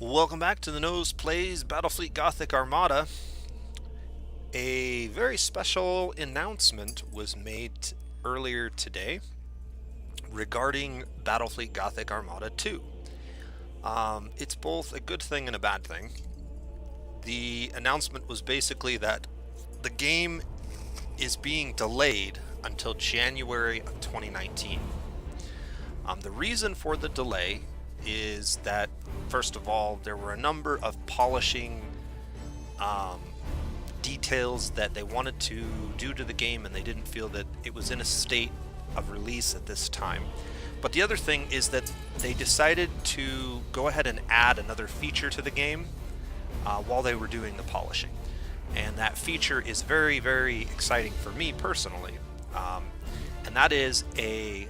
Welcome back to the Nose Plays Battlefleet Gothic Armada. A very special announcement was made earlier today regarding Battlefleet Gothic Armada 2. It's both a good thing and a bad thing. The announcement was basically that the game is being delayed until January of 2019. The reason for the delay is that, first of all, there were a number of polishing details that they wanted to do to the game, and they didn't feel that it was in a state of release at this time. But the other thing is that they decided to go ahead and add another feature to the game while they were doing the polishing. And that feature is very, very exciting for me personally. And that is a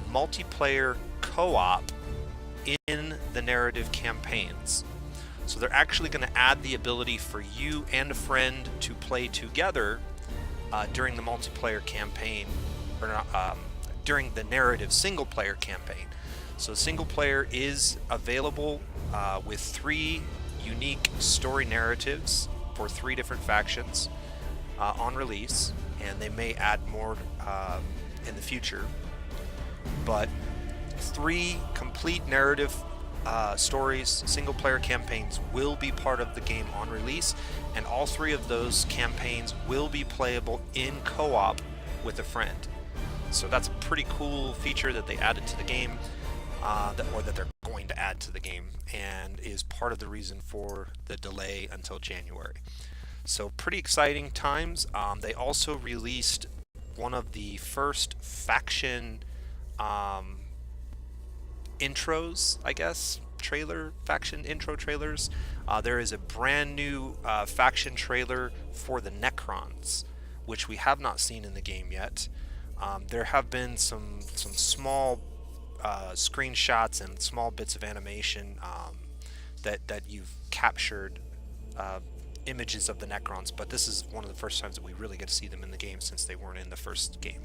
multiplayer co-op in the narrative campaigns. So they're actually going to add the ability for you and a friend to play together during the multiplayer campaign, or during the narrative single player campaign. So single player is available with 3 unique story narratives for 3 different factions on release, and they may add more in the future. But 3 complete narrative stories, single-player campaigns, will be part of the game on release, and all 3 of those campaigns will be playable in co-op with a friend. So that's a pretty cool feature that they added to the game, or that they're going to add to the game, and is part of the reason for the delay until January. So pretty exciting times. They also released one of the first faction intros, I guess, faction intro trailers. There is a brand new faction trailer for the Necrons, which we have not seen in the game yet. There have been some small screenshots and small bits of animation that you've captured images of the Necrons, but this is one of the first times that we really get to see them in the game since they weren't in the first game.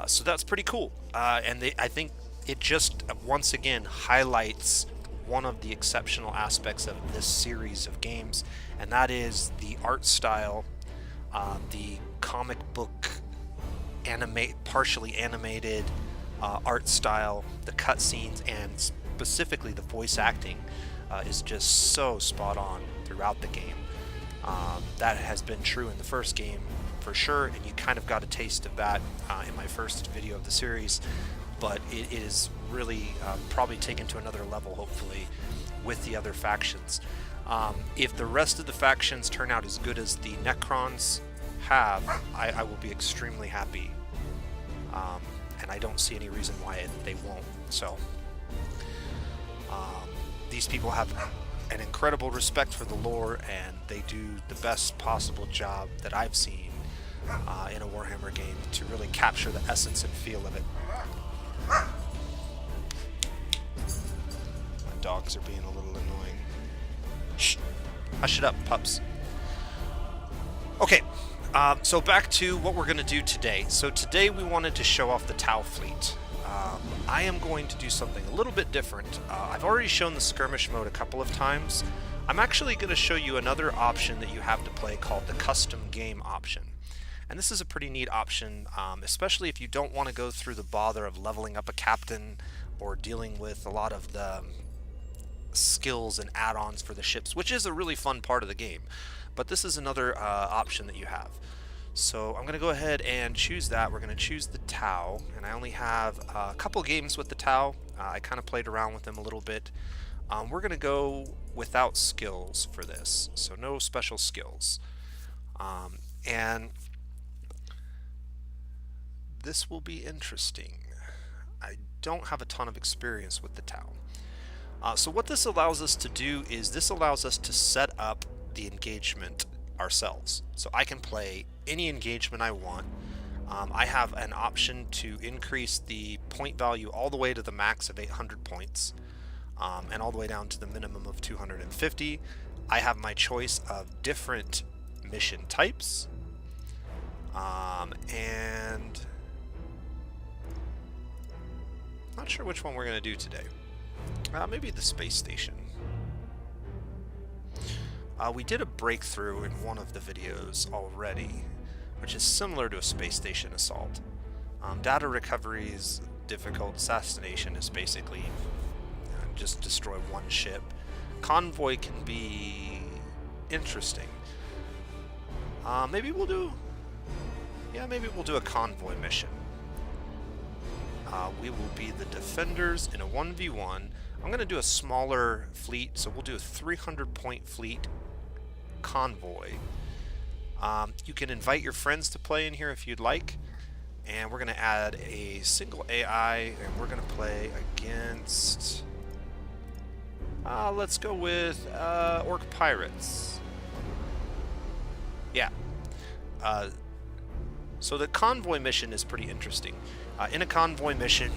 So that's pretty cool, and I think it just once again highlights one of the exceptional aspects of this series of games, and that is the art style, the comic book partially animated art style, the cutscenes, and specifically the voice acting is just so spot on throughout the game. That has been true in the first game for sure, and you kind of got a taste of that in my first video of the series, but it is really probably taken to another level, hopefully, with the other factions. If the rest of the factions turn out as good as the Necrons have, I will be extremely happy, and I don't see any reason why they won't. So these people have an incredible respect for the lore, and they do the best possible job that I've seen in a Warhammer game to really capture the essence and feel of it. My dogs are being a little annoying. Shh! Hush it up, pups. Okay, so back to what we're going to do today. So today we wanted to show off the Tau fleet. I am going to do something a little bit different. I've already shown the skirmish mode a couple of times. I'm actually going to show you another option that you have to play called the custom game option. And this is a pretty neat option, especially if you don't want to go through the bother of leveling up a captain or dealing with a lot of the skills and add-ons for the ships, which is a really fun part of the game. But this is another option that you have. So I'm going to go ahead and choose that. We're going to choose the Tau, and I only have a couple games with the Tau. I kind of played around with them a little bit. We're going to go without skills for this, so no special skills. And this will be interesting. I don't have a ton of experience with the Tau. So what this allows us to do is this allows us to set up the engagement ourselves. So I can play any engagement I want. I have an option to increase the point value all the way to the max of 800 points, and all the way down to the minimum of 250. I have my choice of different mission types, and not sure which one we're going to do today. Maybe the space station. We did a breakthrough in one of the videos already, which is similar to a space station assault. Data recovery is difficult. Assassination is basically just destroy one ship. Convoy can be interesting. Maybe we'll do a convoy mission. We will be the defenders in a 1v1. I'm going to do a smaller fleet, so we'll do a 300-point fleet convoy. You can invite your friends to play in here if you'd like, and we're going to add a single AI, and we're going to play against... let's go with Orc Pirates. Yeah. So the convoy mission is pretty interesting. In a convoy mission,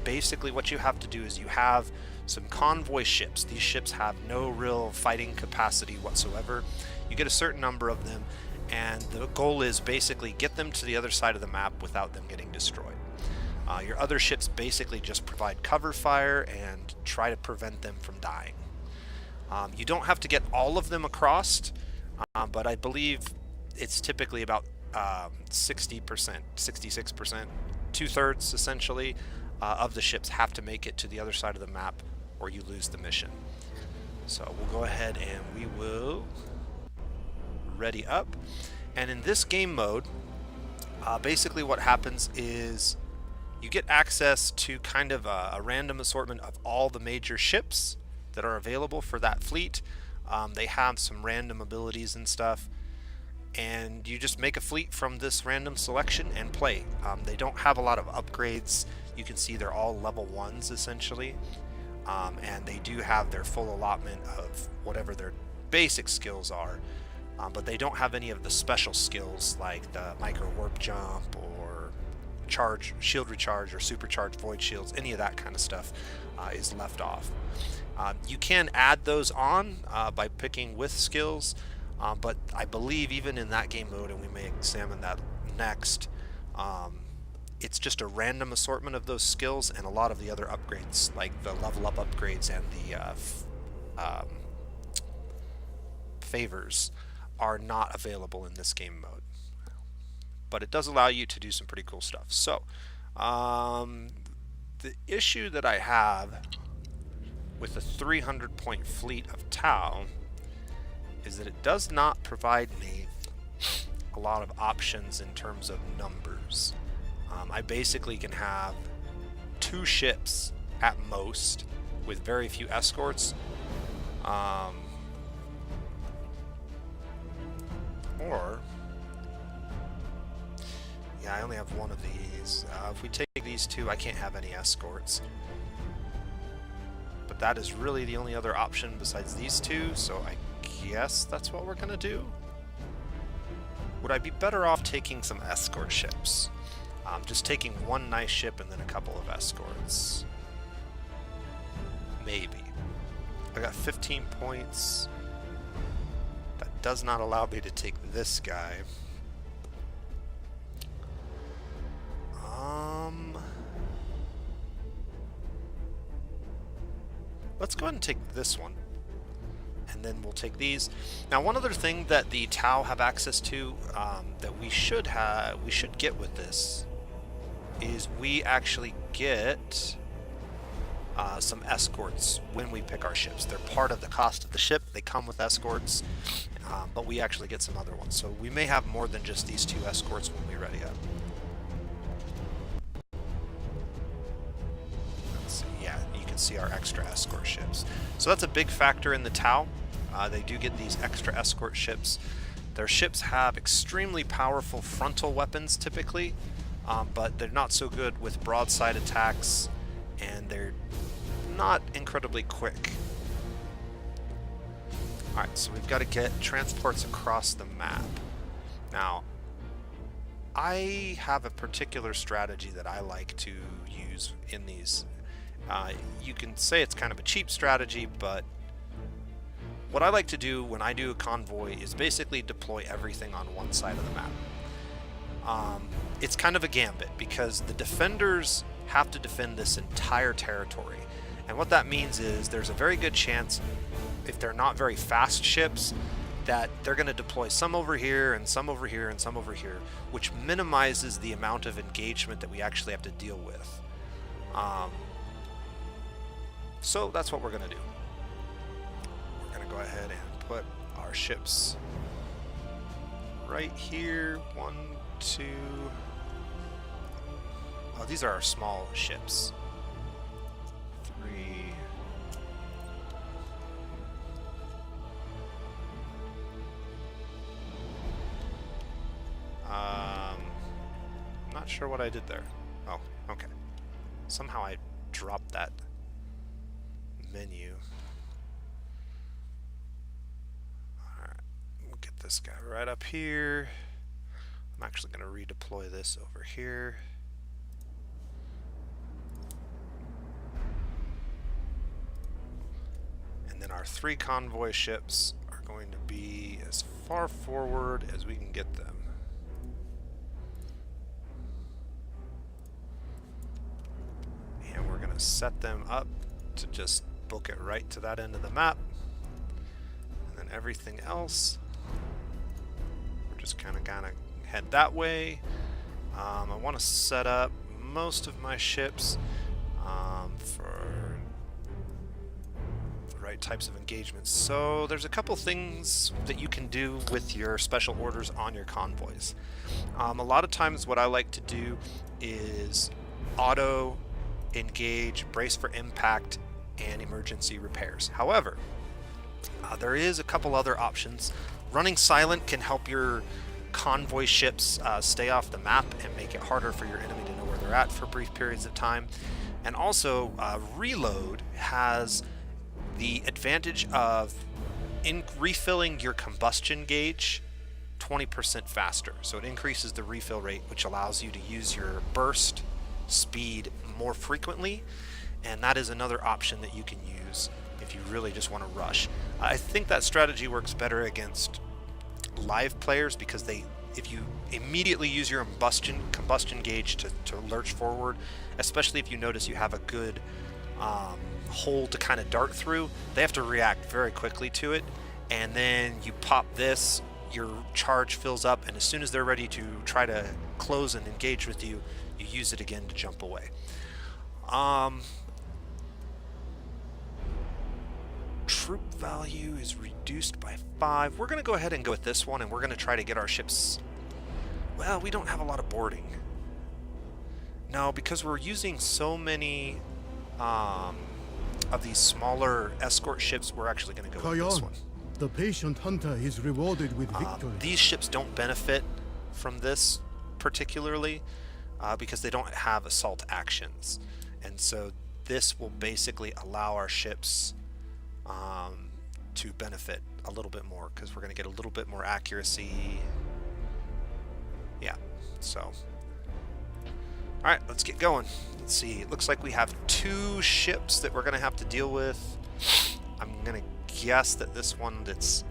basically what you have to do is you have some convoy ships. These ships have no real fighting capacity whatsoever. You get a certain number of them, and the goal is basically get them to the other side of the map without them getting destroyed. Your other ships basically just provide cover fire and try to prevent them from dying. You don't have to get all of them across, but I believe it's typically about 60%, 66%, 2/3 essentially of the ships have to make it to the other side of the map or you lose the mission. So we'll go ahead and we will ready up. And in this game mode, basically what happens is you get access to kind of a random assortment of all the major ships that are available for that fleet. They have some random abilities and stuff, and you just make a fleet from this random selection and play. They don't have a lot of upgrades. You can see they're all level 1s essentially, and they do have their full allotment of whatever their basic skills are, but they don't have any of the special skills like the micro warp jump or shield recharge or supercharged void shields. Any of that kind of stuff is left off. You can add those on by picking with skills, but I believe even in that game mode, and we may examine that next, it's just a random assortment of those skills, and a lot of the other upgrades, like the level up upgrades and the favors, are not available in this game mode. But it does allow you to do some pretty cool stuff. So, the issue that I have with a 300-point fleet of Tau is that it does not provide me a lot of options in terms of numbers. I basically can have 2 ships at most with very few escorts, or yeah, I only have 1 of these. If we take these 2, I can't have any escorts. But that is really the only other option besides these 2, so I guess that's what we're gonna do. Would I be better off taking some escort ships? Just taking 1 nice ship and then a couple of escorts. Maybe. I got 15 points. That does not allow me to take this guy. Let's go ahead and take this one, and then we'll take these. Now, one other thing that the Tau have access to that we should get with this is we actually get some escorts when we pick our ships. They're part of the cost of the ship. They come with escorts, but we actually get some other ones. So we may have more than just these 2 escorts when we ready up. See our extra escort ships. So that's a big factor in the Tau. They do get these extra escort ships. Their ships have extremely powerful frontal weapons typically, but they're not so good with broadside attacks, and they're not incredibly quick. Alright, so we've got to get transports across the map. Now, I have a particular strategy that I like to use in these. You can say it's kind of a cheap strategy, but what I like to do when I do a convoy is basically deploy everything on one side of the map. It's kind of a gambit because the defenders have to defend this entire territory, And what that means is there's a very good chance, if they're not very fast ships, that they're going to deploy some over here and some over here and some over here, which minimizes the amount of engagement that we actually have to deal with. So that's what we're going to do. We're going to go ahead and put our ships right here. 1, 2. Oh, these are our small ships. 3. I'm not sure what I did there. Oh, okay. Somehow I dropped that menu. Alright, we'll get this guy right up here. I'm actually going to redeploy this over here. And then our 3 convoy ships are going to be as far forward as we can get them. And we're going to set them up to just book it right to that end of the map. And then everything else, we're just kind of head that way. I want to set up most of my ships for the right types of engagements. So there's a couple things that you can do with your special orders on your convoys. A lot of times what I like to do is auto engage, brace for impact, and emergency repairs. However, there is a couple other options. Running silent can help your convoy ships stay off the map and make it harder for your enemy to know where they're at for brief periods of time. And also, reload has the advantage of refilling your combustion gauge 20% faster. So it increases the refill rate, which allows you to use your burst speed more frequently, and that is another option that you can use if you really just want to rush. I think that strategy works better against live players because if you immediately use your combustion gauge to lurch forward, especially if you notice you have a good hole to kind of dart through, they have to react very quickly to it, and then you pop this, your charge fills up, and as soon as they're ready to try to close and engage with you, you use it again to jump away. Troop value is reduced by 5. We're going to go ahead and go with this one, and we're going to try to get our ships. Well, we don't have a lot of boarding. No, because we're using so many of these smaller escort ships, we're actually going to go with this one. The patient hunter is rewarded with victory. These ships don't benefit from this particularly because they don't have assault actions. And so this will basically allow our ships to benefit a little bit more because we're going to get a little bit more accuracy. Yeah, so. Alright, let's get going. Let's see. It looks like we have 2 ships that we're going to have to deal with. I'm going to guess that this one that's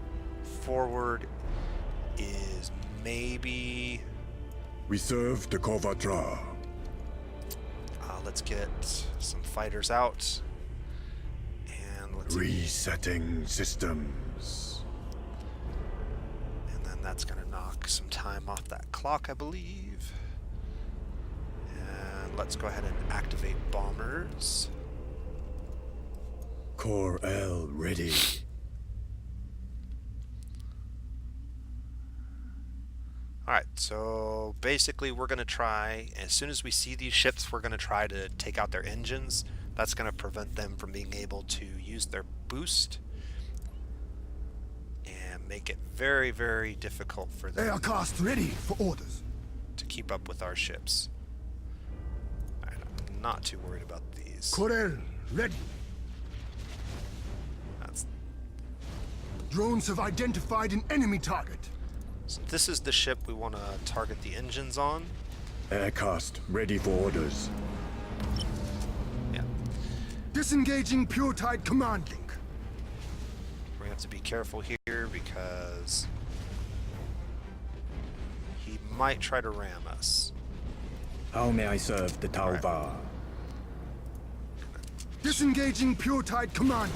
forward is maybe... We serve the Kovatra. Let's get some fighters out. And let's... Resetting systems. And then that's going to knock some time off that clock, I believe. And let's go ahead and activate bombers. Core L ready. Alright, so basically we're going to try, as soon as we see these ships, we're going to try to take out their engines. That's going to prevent them from being able to use their boost and make it very, very difficult for them. Aircraft ready for orders. To keep up with our ships. Alright, I'm not too worried about these. Corel ready. That's... Drones have identified an enemy target. So this is the ship we want to target the engines on. Aircast ready for orders. Yeah. Disengaging pure tide command link. We're going to have to be careful here because he might try to ram us. How may I serve the Tauva? Disengaging pure tide command.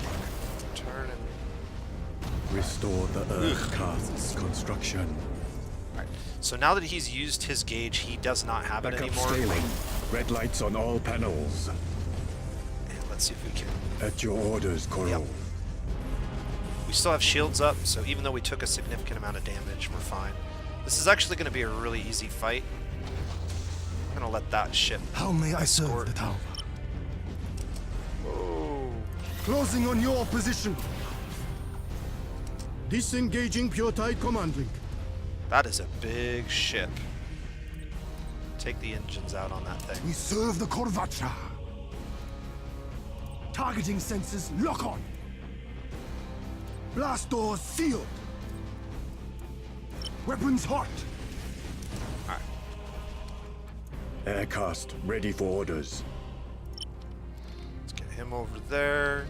Turn and... Restore the Earth cast's construction. Alright, so now that he's used his gauge, he does not have it Backup anymore. scaling. Red lights on all panels. And let's see if we can... At your orders, Coral. Yep. We still have shields up, so even though we took a significant amount of damage, we're fine. This is actually going to be a really easy fight. I'm going to let that ship... How may I serve escort. the tower? Whoa. Closing on your position. Disengaging pure tide command link. That is a big ship. Take the engines out on that thing. We serve the Corvatra. Targeting sensors lock on. Blast doors sealed. Weapons hot. Alright. Aircast ready for orders. Let's get him over there.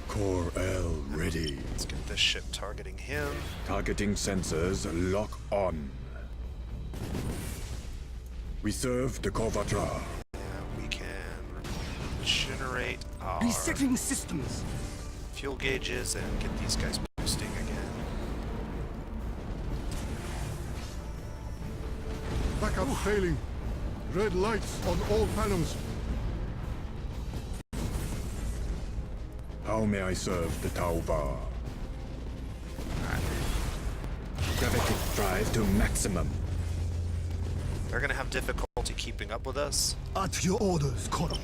Core L ready. Let's get this ship targeting him. Targeting sensors lock on. We serve the Corvatra. And we can regenerate our Resetting systems. fuel gauges and get these guys boosting again. Backup failing. Red lights on all panels. How may I serve the Tauva? Gravitic drive to maximum. They're gonna have difficulty keeping up with us. At your orders, Coral.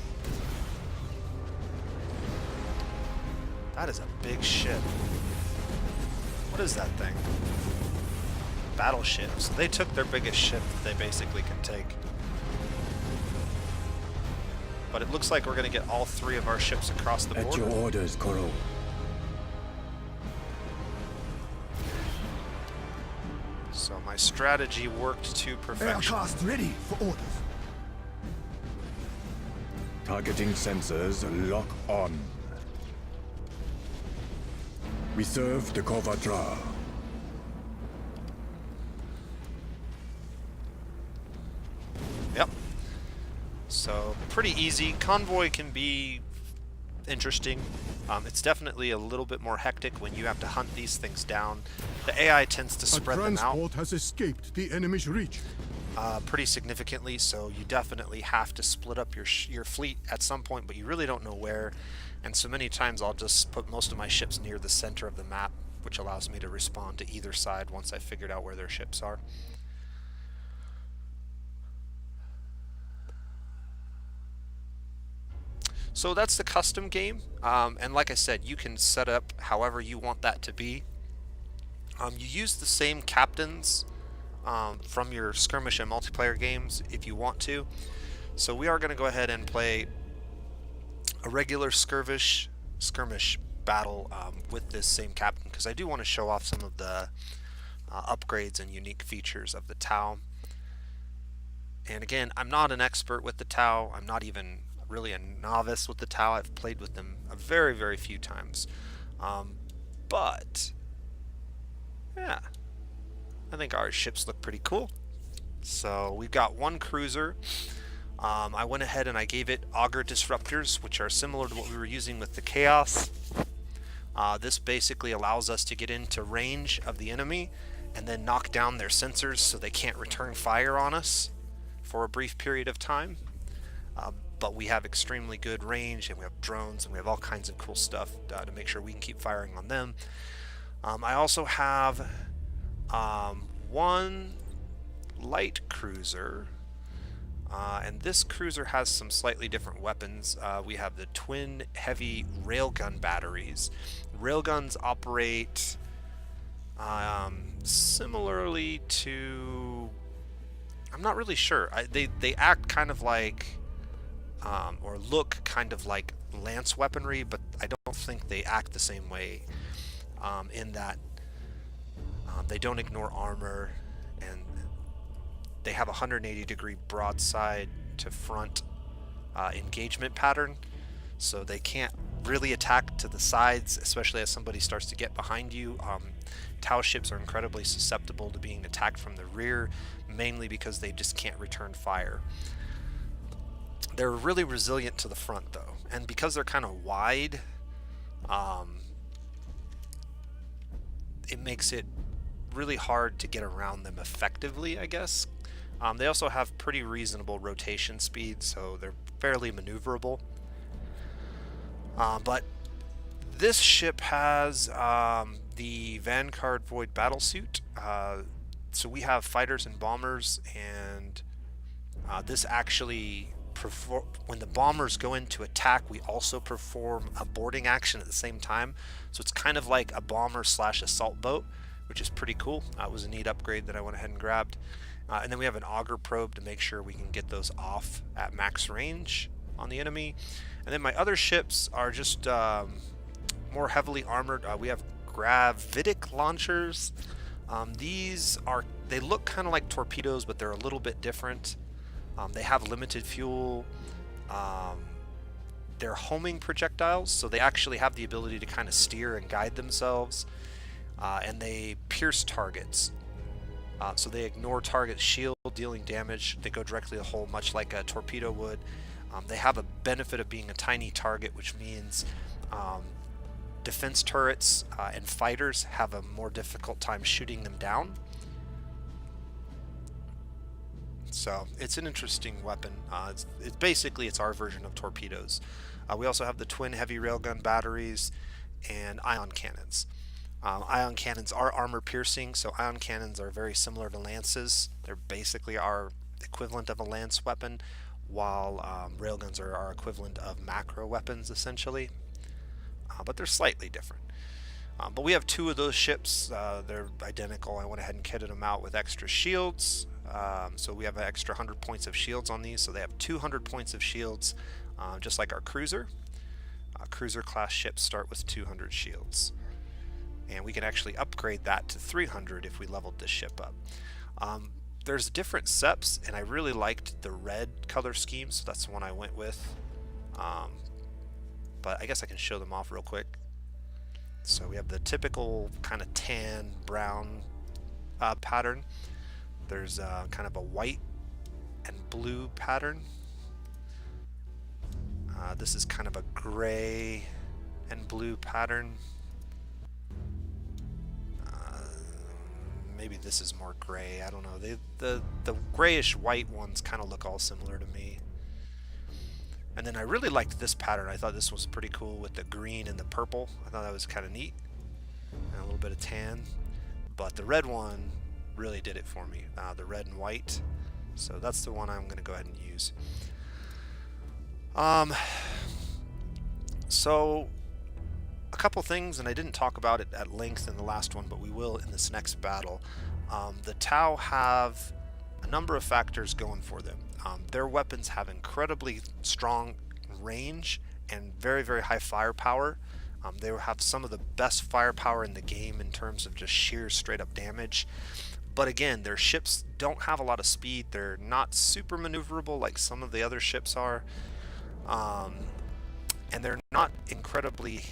That is a big ship. What is that thing? Battleship. So they took their biggest ship that they basically can take. But it looks like we're going to get all three of our ships across the At border. your orders, Coral. So my strategy worked to perfection. Aircast ready for orders. Targeting sensors lock on. We serve the Corvatra. Yep. So pretty easy. Convoy can be interesting. It's definitely a little bit more hectic when you have to hunt these things down. The AI tends to A spread them out transport has escaped the enemy's reach. pretty significantly, so you definitely have to split up your fleet at some point, but you really don't know where. And so many times I'll just put most of my ships near the center of the map, which allows me to respond to either side once I've figured out where their ships are. So that's the custom game, and like I said, you can set up however you want that to be. You use the same captains from your skirmish and multiplayer games if you want to. So we are going to go ahead and play a regular skirmish battle with this same captain, because I do want to show off some of the upgrades and unique features of the Tau. And again, I'm not an expert with the Tau. I'm not even really a novice with the Tau. I've played with them a very, very few times. But yeah, I think our ships look pretty cool. So we've got one cruiser. I went ahead and I gave it auger disruptors, which are similar to what we were using with the Chaos. This basically allows us to get into range of the enemy and then knock down their sensors so they can't return fire on us for a brief period of time. But we have extremely good range, and we have drones, and we have all kinds of cool stuff to make sure we can keep firing on them. I also have one light cruiser, and this cruiser has some slightly different weapons. We have the twin heavy railgun batteries. Railguns operate similarly to... I'm not really sure. They act kind of like... or look kind of like lance weaponry, but I don't think they act the same way in that they don't ignore armor, and they have a 180-degree broadside to front engagement pattern, so they can't really attack to the sides, especially as somebody starts to get behind you. Tau ships are incredibly susceptible to being attacked from the rear, mainly because they just can't return fire. They're really resilient to the front though, and because they're kind of wide, it makes it really hard to get around them effectively, I guess. They also have pretty reasonable rotation speed, so they're fairly maneuverable. But this ship has the Vanguard Void Battlesuit. So we have fighters and bombers, and this actually, when the bombers go into attack, we also perform a boarding action at the same time. So it's kind of like a bomber slash assault boat, which is pretty cool. It was a neat upgrade that I went ahead and grabbed. And then we have an auger probe to make sure we can get those off at max range on the enemy. And then my other ships are just more heavily armored. We have gravitic launchers. They look kind of like torpedoes, but they're a little bit different. They have limited fuel. They're homing projectiles, so they actually have the ability to kind of steer and guide themselves. And they pierce targets. So they ignore target shield, dealing damage. They go directly to the hull, much like a torpedo would. They have a benefit of being a tiny target, which means defense turrets and fighters have a more difficult time shooting them down. So it's an interesting weapon. It's basically it's our version of torpedoes. We also have the twin heavy railgun batteries and ion cannons. Ion cannons are armor piercing, so ion cannons are very similar to lances. They're basically our equivalent of a lance weapon, while railguns are our equivalent of macro weapons essentially, but they're slightly different. But we have two of those ships. They're identical. I went ahead and kitted them out with extra shields. So we have an extra 100 points of shields on these, so they have 200 points of shields, just like our cruiser. Cruiser class ships start with 200 shields. And we can actually upgrade that to 300 if we leveled this ship up. There's different seps, and I really liked the red color scheme, so that's the one I went with. But I guess I can show them off real quick. So we have the typical kind of tan brown pattern. There's kind of a white and blue pattern. This is kind of a gray and blue pattern. Maybe this is more gray. I don't know. The grayish white ones kind of look all similar to me. And then I really liked this pattern. I thought this was pretty cool with the green and the purple. I thought that was kind of neat. And a little bit of tan. But the red one really did it for me. The red and white. So that's the one I'm going to go ahead and use. So a couple things, and I didn't talk about it at length in the last one, but we will in this next battle. The Tau have a number of factors going for them. Their weapons have incredibly strong range and very, very high firepower. They have some of the best firepower in the game in terms of just sheer straight up damage. But again, their ships don't have a lot of speed. They're not super maneuverable like some of the other ships are. And they're not incredibly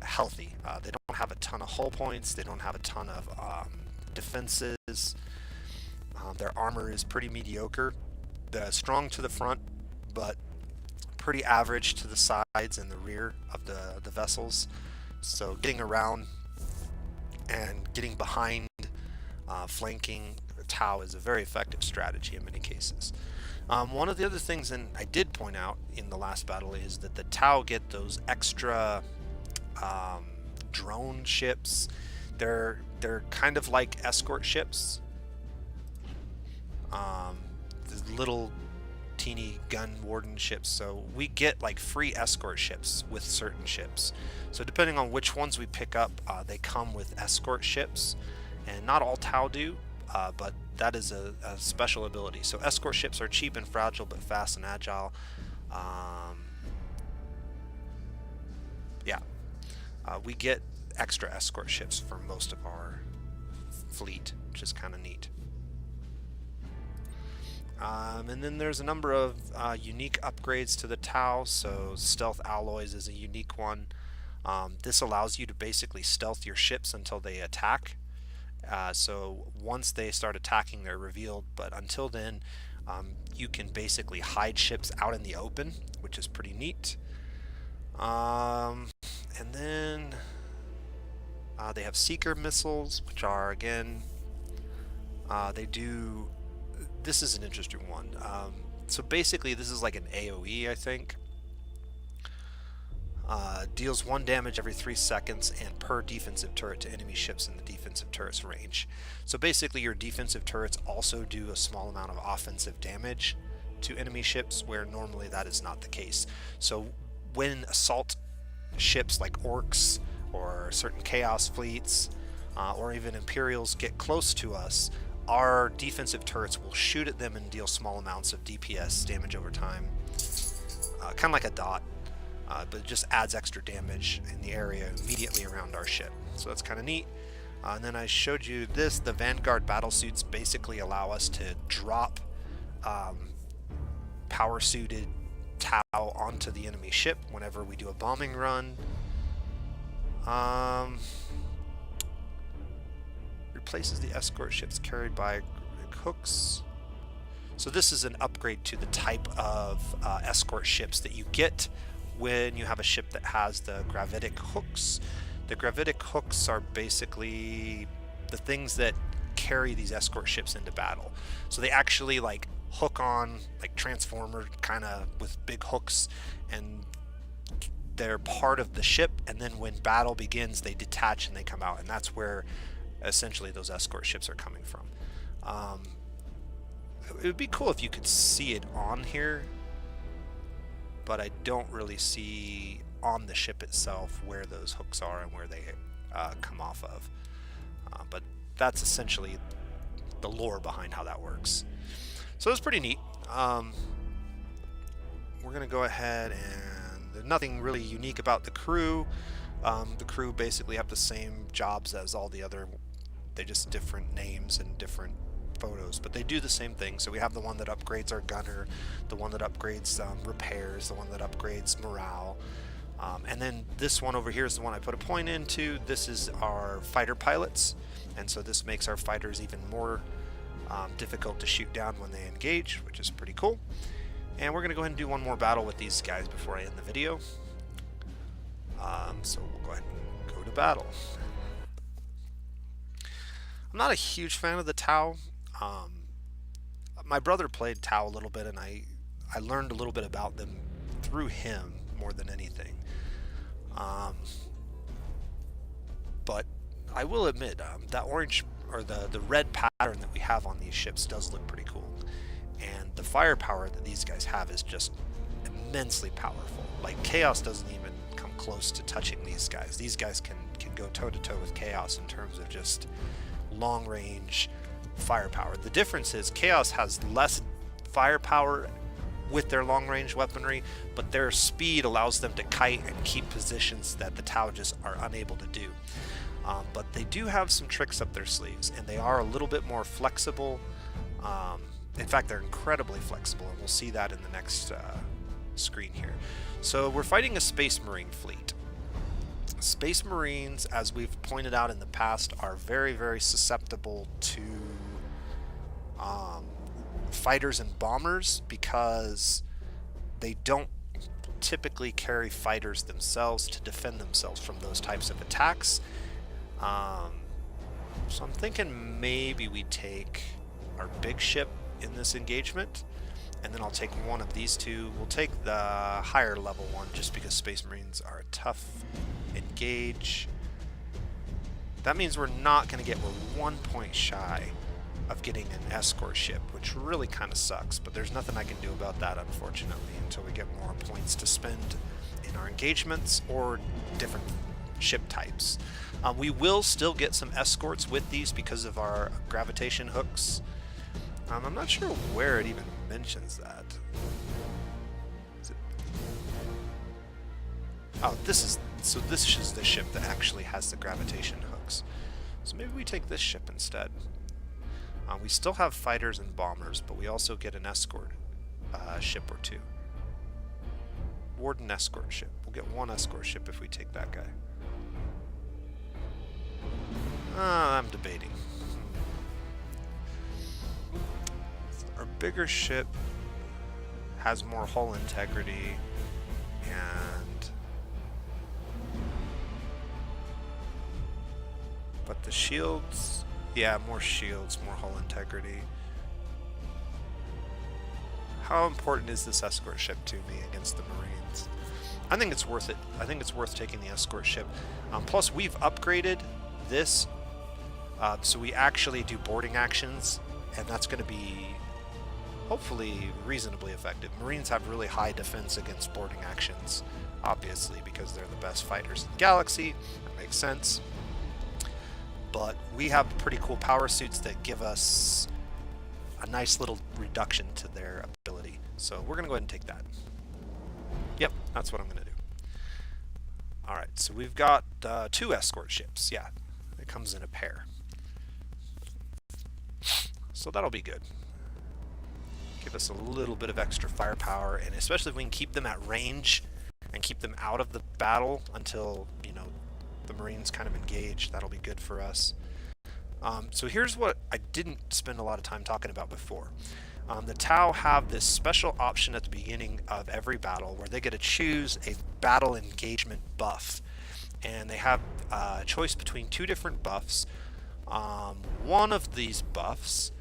healthy. They don't have a ton of hull points. They don't have a ton of defenses. Their armor is pretty mediocre. They're strong to the front, but pretty average to the sides and the rear of the vessels. So getting around and getting behind, flanking Tau is a very effective strategy in many cases. One of the other things, and I did point out in the last battle, is that the Tau get those extra drone ships. They're kind of like escort ships. The little teeny gun warden ships. So we get like free escort ships with certain ships. So depending on which ones we pick up, they come with escort ships, and not all Tau do, but that is a special ability. So escort ships are cheap and fragile, but fast and agile. We get extra escort ships for most of our fleet, which is kind of neat. And then there's a number of unique upgrades to the Tau. So stealth alloys is a unique one. This allows you to basically stealth your ships until they attack. So once they start attacking, they're revealed, but until then You can basically hide ships out in the open, which is pretty neat. And then they have seeker missiles, which are, again, they do, this is an interesting one. So basically this is like an AoE, I think. Deals 1 damage every 3 seconds and per defensive turret to enemy ships in the defensive turret's range. So basically your defensive turrets also do a small amount of offensive damage to enemy ships, where normally that is not the case. So when assault ships like orcs or certain chaos fleets or even Imperials get close to us, our defensive turrets will shoot at them and deal small amounts of DPS, damage over time, kind of like a dot. But it just adds extra damage in the area immediately around our ship. So that's kind of neat. And then I showed you this. The Vanguard battlesuits basically allow us to drop power-suited Tau onto the enemy ship whenever we do a bombing run. Replaces the escort ships carried by hooks. So this is an upgrade to the type of escort ships that you get when you have a ship that has the gravitic hooks. The gravitic hooks are basically the things that carry these escort ships into battle. So they actually like hook on like transformer kind of with big hooks, and they're part of the ship, and then when battle begins they detach and they come out, and that's where essentially those escort ships are coming from. It would be cool if you could see it on here, but I don't really see on the ship itself where those hooks are and where they come off of. But that's essentially the lore behind how that works. So it's pretty neat. We're going to go ahead, and there's nothing really unique about the crew. The crew basically have the same jobs as all the other, they're just different names and different photos, but they do the same thing. So we have the one that upgrades our gunner, the one that upgrades repairs, the one that upgrades morale, and then this one over here is the one I put a point into. This is our fighter pilots, and so this makes our fighters even more difficult to shoot down when they engage, which is pretty cool. And we're going to go ahead and do one more battle with these guys before I end the video. So we'll go ahead and go to battle. I'm not a huge fan of the Tau. My brother played Tau a little bit, and I learned a little bit about them through him more than anything. But I will admit, that orange or the red pattern that we have on these ships does look pretty cool, and the firepower that these guys have is just immensely powerful. Like Chaos doesn't even come close to touching these guys. These guys can go toe to toe with Chaos in terms of just long range firepower. The difference is Chaos has less firepower with their long range weaponry, but their speed allows them to kite and keep positions that the Tau just are unable to do. But they do have some tricks up their sleeves, and they are a little bit more flexible. In fact, they're incredibly flexible, and we'll see that in the next screen here. So we're fighting a Space Marine fleet. Space Marines, as we've pointed out in the past, are very, very susceptible to fighters and bombers because they don't typically carry fighters themselves to defend themselves from those types of attacks. So I'm thinking maybe we take our big ship in this engagement, and then I'll take one of these two. We'll take the higher level one just because Space Marines are a tough engage. That means we're not going to get, we're 1 point shy of getting an escort ship, which really kind of sucks, but there's nothing I can do about that, unfortunately, until we get more points to spend in our engagements or different ship types. We will still get some escorts with these because of our gravitation hooks. I'm not sure where it even mentions that. Oh, this is the ship that actually has the gravitation hooks. So maybe we take this ship instead. We still have fighters and bombers, but we also get an escort ship or two. Warden escort ship. We'll get one escort ship if we take that guy. I'm debating. Our bigger ship has more hull integrity, and but the shields, yeah, more shields, more hull integrity. How important is this escort ship to me against the Marines? I think it's worth it. I think it's worth taking the escort ship. Plus, we've upgraded this, so we actually do boarding actions, and that's going to be hopefully reasonably effective. Marines have really high defense against boarding actions, obviously, because they're the best fighters in the galaxy. That makes sense. But we have pretty cool power suits that give us a nice little reduction to their ability. So we're going to go ahead and take that. Yep, that's what I'm going to do. Alright, so we've got 2 escort ships. Yeah, it comes in a pair. So that'll be good. Give us a little bit of extra firepower, and especially if we can keep them at range and keep them out of the battle until, you know, the Marines kind of engage. That'll be good for us. So here's what I didn't spend a lot of time talking about before. The Tau have this special option at the beginning of every battle where they get to choose a battle engagement buff. And they have a choice between 2 different buffs. One of these buffs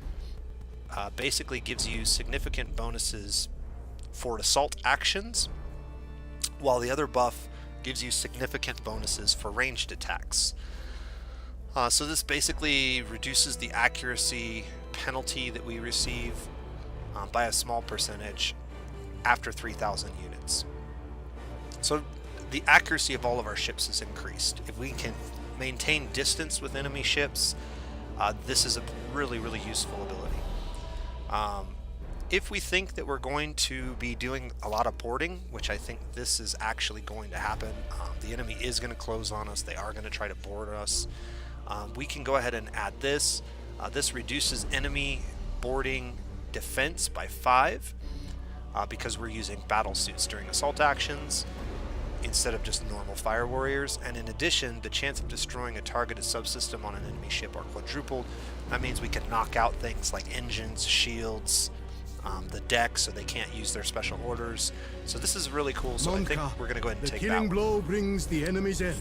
basically gives you significant bonuses for assault actions, while the other buff gives you significant bonuses for ranged attacks. So this basically reduces the accuracy penalty that we receive by a small percentage after 3,000 units. So the accuracy of all of our ships is increased. If we can maintain distance with enemy ships, this is a really, really useful ability. If we think that we're going to be doing a lot of boarding, which I think this is actually going to happen, the enemy is going to close on us, they are going to try to board us, we can go ahead and add this. This reduces enemy boarding defense by 5 because we're using battle suits during assault actions instead of just normal fire warriors. And in addition, the chance of destroying a targeted subsystem on an enemy ship are quadrupled. That means we can knock out things like engines, shields, the deck, so they can't use their special orders. So this is really cool. So I think we're going to go ahead and take that one. The killing blow brings the enemy's end.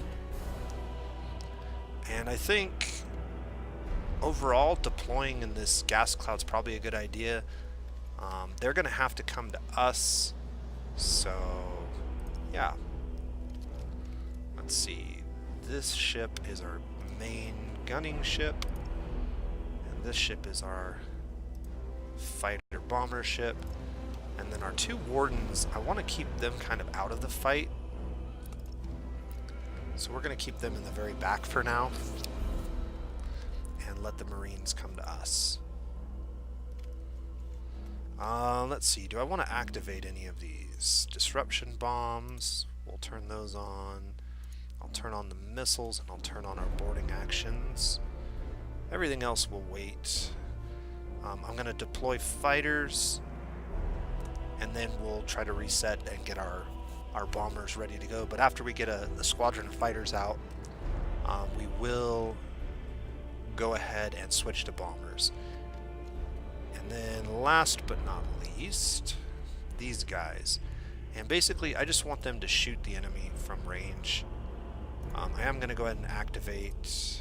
And I think overall deploying in this gas cloud is probably a good idea. They're going to have to come to us. So yeah. Let's see. This ship is our main gunning ship. And this ship is our fighter bomber ship. And then our 2 wardens, I want to keep them kind of out of the fight. So we're going to keep them in the very back for now and let the Marines come to us. Let's see, do I want to activate any of these? Disruption bombs, we'll turn those on. I'll turn on the missiles and I'll turn on our boarding actions. Everything else will wait. I'm going to deploy fighters, and then we'll try to reset and get our bombers ready to go. But after we get a squadron of fighters out, we will go ahead and switch to bombers. And then last but not least, these guys. And basically I just want them to shoot the enemy from range. I am going to go ahead and activate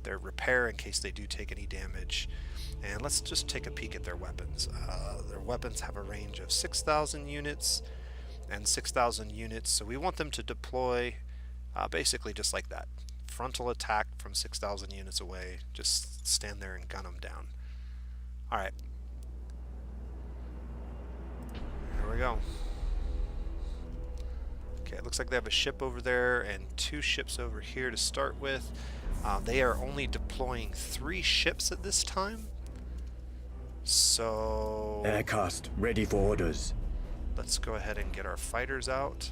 their repair in case they do take any damage. And let's just take a peek at their weapons. Their weapons have a range of 6,000 units and 6,000 units, so we want them to deploy basically just like that. Frontal attack from 6,000 units away. Just stand there and gun them down. Alright. Here we go. Okay, it looks like they have a ship over there and 2 ships over here to start with. They are only deploying 3 ships at this time. So Aircast ready for orders. let's go ahead and get our fighters out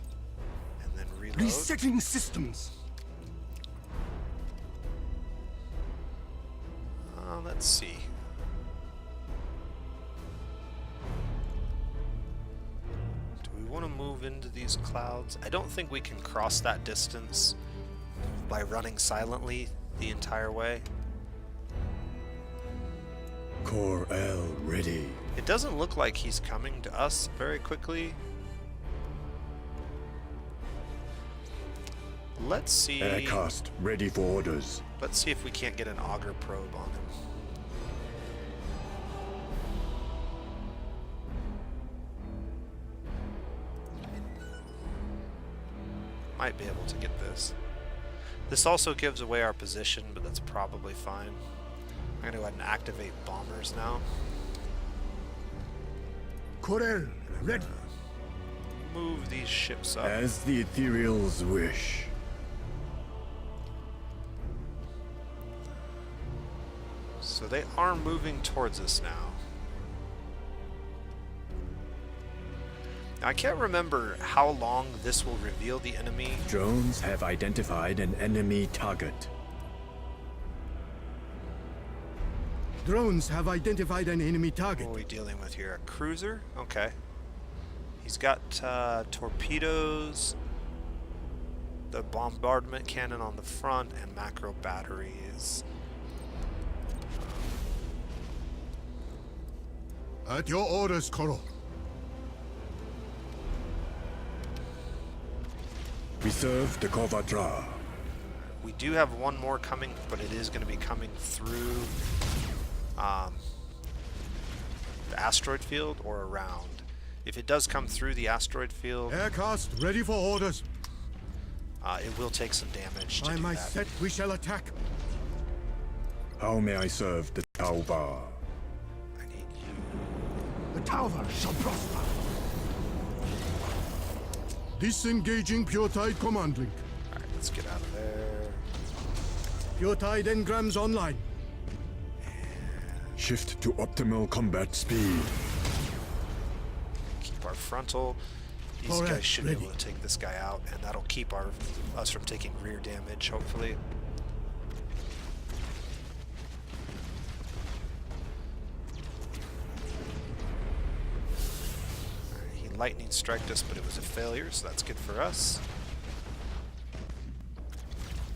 and then reload. Resetting systems. Let's see. Do we want to move into these clouds? I don't think we can cross that distance by running silently the entire way. Core L ready. It doesn't look like he's coming to us very quickly. Let's see. Aircast ready for orders. Let's see if we can't get an auger probe on him. Might be able to get this. This also gives away our position, but that's probably fine. I'm going to go ahead and activate bombers now. Corel, ready. Move these ships up. As the ethereals wish. So they are moving towards us now. Now, I can't remember how long this will reveal the enemy. Drones have identified an enemy target. Drones have identified an enemy target. What are we dealing with here? A cruiser? Okay. He's got torpedoes, the bombardment cannon on the front, and macro batteries. At your orders, Coral. We serve the Kovatra. We do have one more coming, but it is going to be coming through the asteroid field or around. If it does come through the asteroid field, Aircast ready for orders. it will take some damage to By do my that. set, we shall attack. How may I serve the Tauba? I need you. The tower shall prosper. Disengaging Pure Tide command link. Alright, let's get out of there. Pure Tide engrams online. Shift to optimal combat speed. Keep our frontal. These Alright, guys should be ready. able to take this guy out, and that'll keep us from taking rear damage, hopefully. Alright, he lightning striked us, but it was a failure, so that's good for us.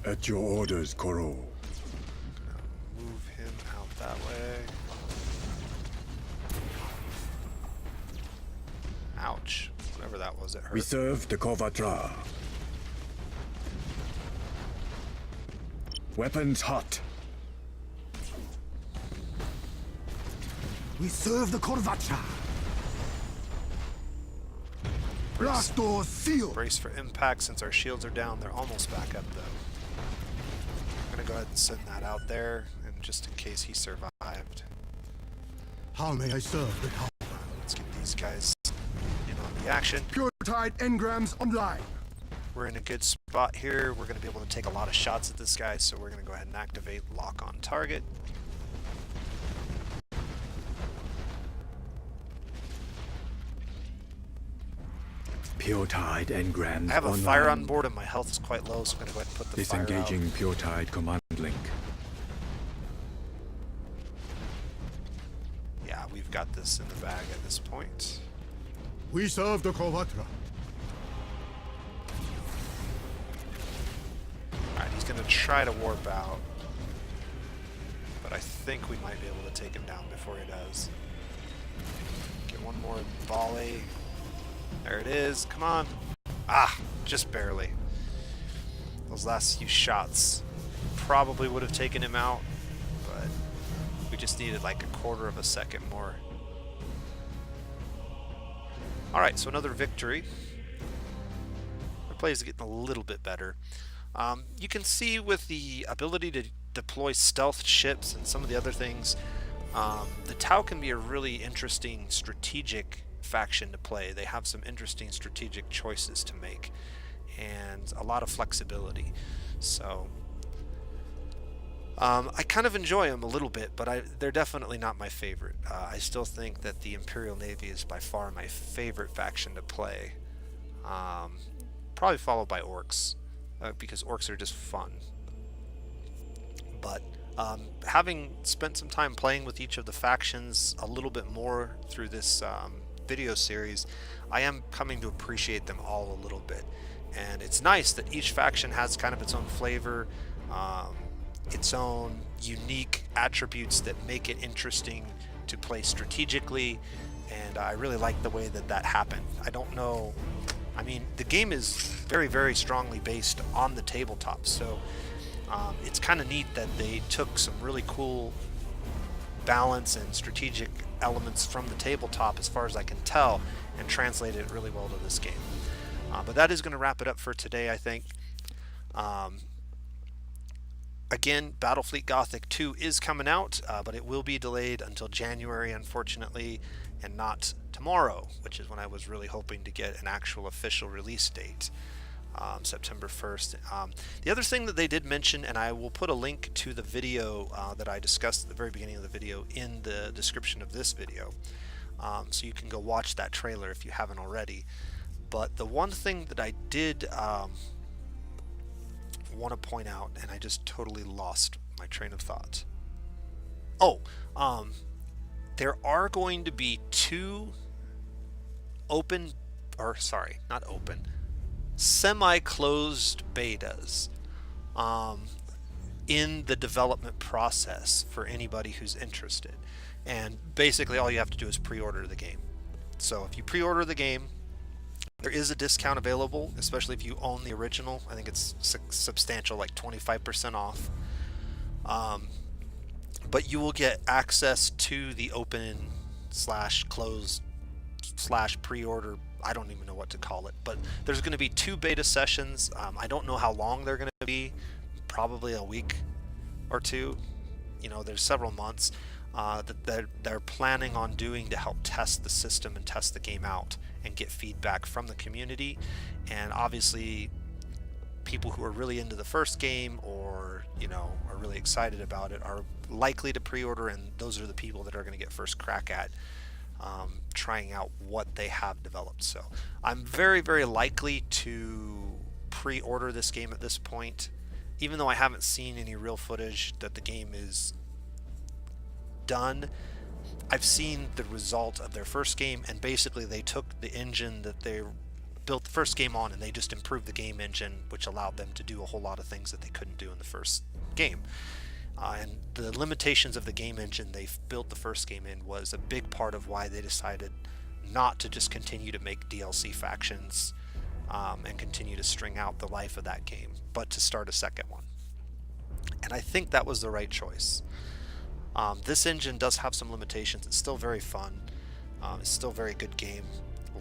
At your orders, Koro. Move him out that way. Ouch. Whatever that was, it hurt. We serve the Kovatra. Weapons hot. We serve the Corvatra. Blast doors sealed. Brace for impact. Since our shields are down, they're almost back up, though. I'm going to go ahead and send that out there, and just in case he survived. How may I serve the tower? Let's get these guys in on the action. Pure Tide engrams online. We're in a good spot here. We're going to be able to take a lot of shots at this guy, so we're going to go ahead and activate lock on target. Pure Tide engrams I have a online. fire on board, and my health is quite low, so I'm going to go ahead and put the fire out. Disengaging Pure Tide command link. Yeah, we've got this in the bag at this point. We serve the Kovatra. Alright, he's going to try to warp out. But I think we might be able to take him down before he does. Get one more volley. There it is. Come on. Ah, just barely. Those last few shots probably would have taken him out, but we just needed like a quarter of a second more. Alright, so another victory. Our play is getting a little bit better. You can see with the ability to deploy stealth ships and some of the other things, the Tau can be a really interesting strategic faction to play. They have some interesting strategic choices to make and a lot of flexibility. So I kind of enjoy them a little bit, but they're definitely not my favorite. I still think that the Imperial Navy is by far my favorite faction to play. Probably followed by Orcs, because Orcs are just fun. But having spent some time playing with each of the factions a little bit more through this video series, I am coming to appreciate them all a little bit. And it's nice that each faction has kind of its own flavor, its own unique attributes that make it interesting to to play strategically, and I really like the way that that happened. I don't know, I mean, the game is very, very strongly based on the tabletop, so it's kind of neat that they took some really cool balance and strategic elements from the tabletop, as far as I can tell, and translated it really well to this game. But that is going to wrap it up for today, I think. Again, Battlefleet Gothic 2 is coming out, but it will be delayed until January, unfortunately, and not tomorrow, which is when I was really hoping to get an actual official release date, September 1st. The other thing that they did mention, and I will put a link to the video that I discussed at the very beginning of the video in the description of this video, so you can go watch that trailer if you haven't already. But the one thing that I did want to point out, and I just totally lost my train of thought. Oh, there are going to be two open, or sorry, not open, semi-closed betas in the development process for anybody who's interested. And basically all you have to do is pre-order the game. So if you pre-order the game, there is a discount available, especially if you own the original. I think it's substantial, like 25% off. But you will get access to the open / closed / pre-order. I don't even know what to call it. But there's going to be 2 beta sessions. I don't know how long they're going to be. Probably a week or 2. You know, there's several months that they're planning on doing to help test the system and test the game out and get feedback from the community. And obviously people who are really into the first game, or you know, are really excited about it, are likely to pre-order, and those are the people that are going to get first crack at trying out what they have developed. So I'm very, very likely to pre-order this game at this point, even though I haven't seen any real footage that the game is done. I've seen the result of their first game, and basically they took the engine that they built the first game on and they just improved the game engine, which allowed them to do a whole lot of things that they couldn't do in the first game. And the limitations of the game engine they built the first game in was a big part of why they decided not to just continue to make DLC factions and continue to string out the life of that game, but to start a second one. And I think that was the right choice. This engine does have some limitations. It's still very fun. It's still a very good game.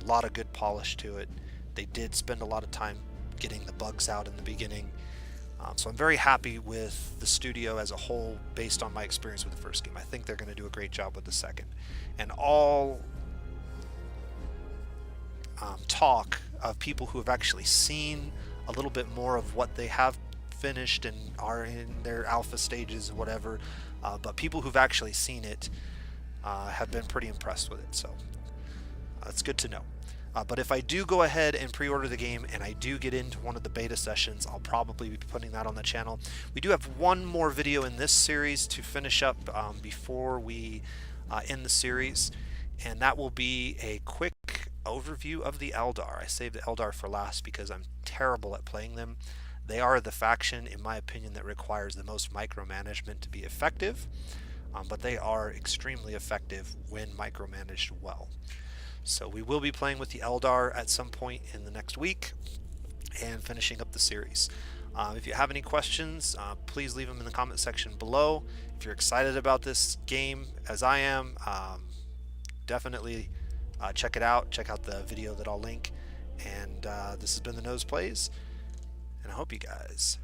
A lot of good polish to it. They did spend a lot of time getting the bugs out in the beginning. So I'm very happy with the studio as a whole based on my experience with the first game. I think they're going to do a great job with the second. And all talk of people who have actually seen a little bit more of what they have finished and are in their alpha stages or whatever, but people who've actually seen it have been pretty impressed with it. So it's good to know. But if I do go ahead and pre-order the game and I do get into one of the beta sessions, I'll probably be putting that on the channel. We do have one more video in this series to finish up before we end the series, and that will be a quick overview of the Eldar. I saved the Eldar for last because I'm terrible at playing them. They are the faction, in my opinion, that requires the most micromanagement to be effective, but they are extremely effective when micromanaged well. So we will be playing with the Eldar at some point in the next week and finishing up the series. If you have any questions, please leave them in the comment section below. If you're excited about this game, as I am, definitely check it out. Check out the video that I'll link. And this has been the Nose Plays, and I hope you guys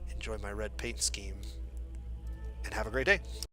enjoy my red paint scheme and have a great day.